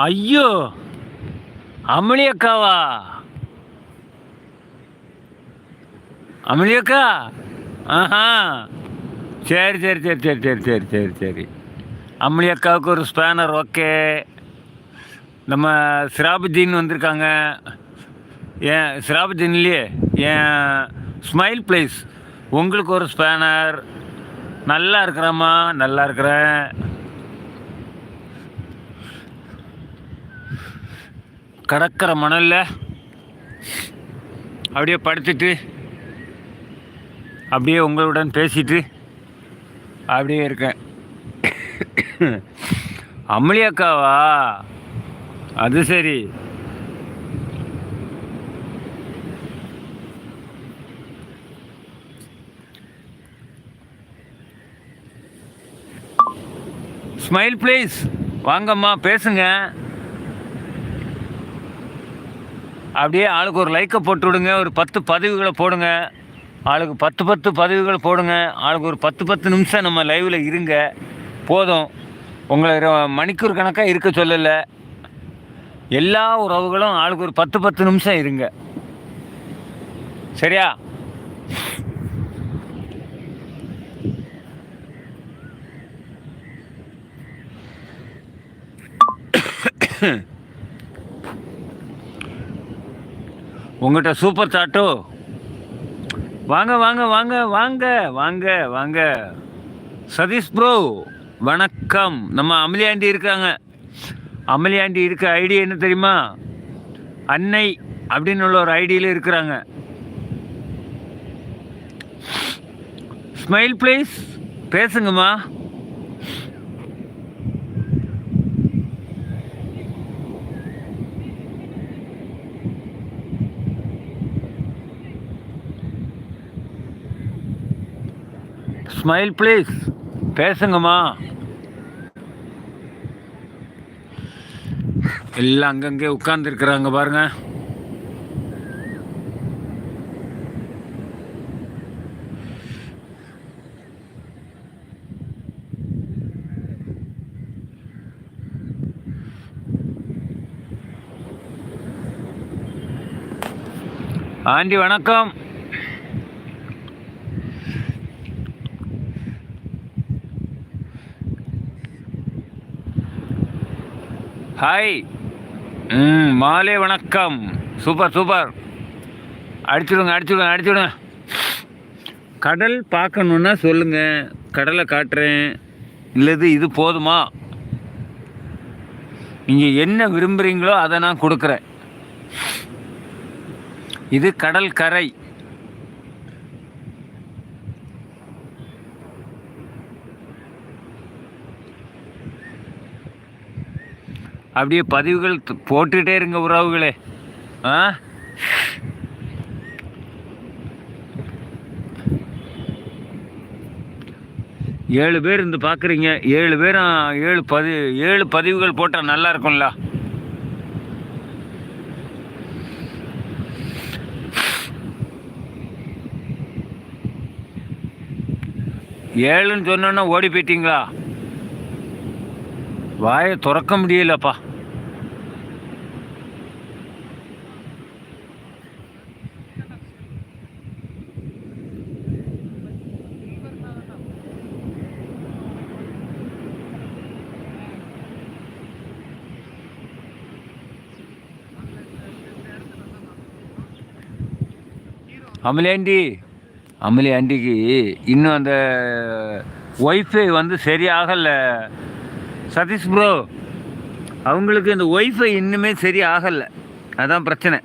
ஐயோ, அமளி அக்காவா? அமளி அக்கா? ஆஹா, சரி சரி சரி சரி சரி சரி சரி சரி. அமளி அக்காவுக்கு ஒரு ஸ்பேனர். ஓகே. நம்ம சிராபுத்தீன் வந்திருக்காங்க. ஏன் சிராபுத்தீன் இல்லையே, ஏன் ஸ்மைல் ப்ளீஸ், உங்களுக்கு ஒரு ஸ்பேனர். நல்லா இருக்கிறேம்மா, நல்லா இருக்கிறேன். கடற்கரை மணலில் அப்படியே படுத்துட்டு அப்படியே உங்களுடன் பேசிட்டு அப்படியே இருக்கேன். அம்மளி அக்காவா? அது சரி. ஸ்மைல் ப்ளீஸ், வாங்கம்மா பேசுங்க. அப்படியே ஆளுக்கு ஒரு லைக்கை போட்டு விடுங்க. ஒரு 10 பதிவுகளை போடுங்க. ஆளுக்கு 10 பதிவுகள் போடுங்க. ஆளுக்கு ஒரு 10 நிமிஷம் நம்ம லைவில் இருங்க. போதும். உங்களை மணிக்கூர் கணக்காக இருக்க சொல்லலை. எல்லா உறவுகளும் ஆளுக்கு ஒரு 10 நிமிஷம் இருங்க. சரியா? உங்கள்கிட்ட சூப்பர் சாட்டோ. வாங்க வாங்க வாங்க வாங்க வாங்க வாங்க. சதீஷ் ப்ரோ வணக்கம். நம்ம அமளி ஆண்டி இருக்காங்க. அமளி ஆண்டி இருக்க ஐடி என்ன தெரியுமா? அன்னை அப்படின்னு உள்ள ஒரு ஐடியில் இருக்கிறாங்க. ஸ்மைல் ப்ளீஸ், பேசுங்கம்மா. ஸ்மைல் ப்ளீஸ், பேசுங்கம்மா. எல்லாம் அங்கங்கே உட்கார்ந்துருக்குறாங்க பாருங்க. ஆண்டி வணக்கம். ஹாய். மாலை வணக்கம். Super super. அடிச்சுடுங்க அடிச்சுடுங்க அடிச்சுடுங்க. கடல் பார்க்கணுன்னா சொல்லுங்கள், கடலை காட்டுறேன். இல்லது இது போதுமா? நீங்கள் என்ன விரும்புகிறீங்களோ அதை நான் கொடுக்குறேன். இது கடல் கரை. அப்படியே பதிவுகள் போட்டுகிட்டே இருங்க உறவுகளே. ஆ, 7 பேர் இருந்து பார்க்குறீங்க. 7 பேரும் 7 பதிவுகள் போட்டால் நல்லா இருக்கும்ல. ஏழுன்னு சொன்னோன்னா ஓடி போயிட்டீங்களா? வாயை திறக்க முடியலப்பா. அமலி ஆண்டிக்கு இன்னும் அந்த ஒய்ஃபை வந்து சரியாகலை. சதீஷ் ப்ரோ, அவங்களுக்கு இந்த ஒய்ஃபை இன்னுமே சரியாகலை. அதான் பிரச்சனை.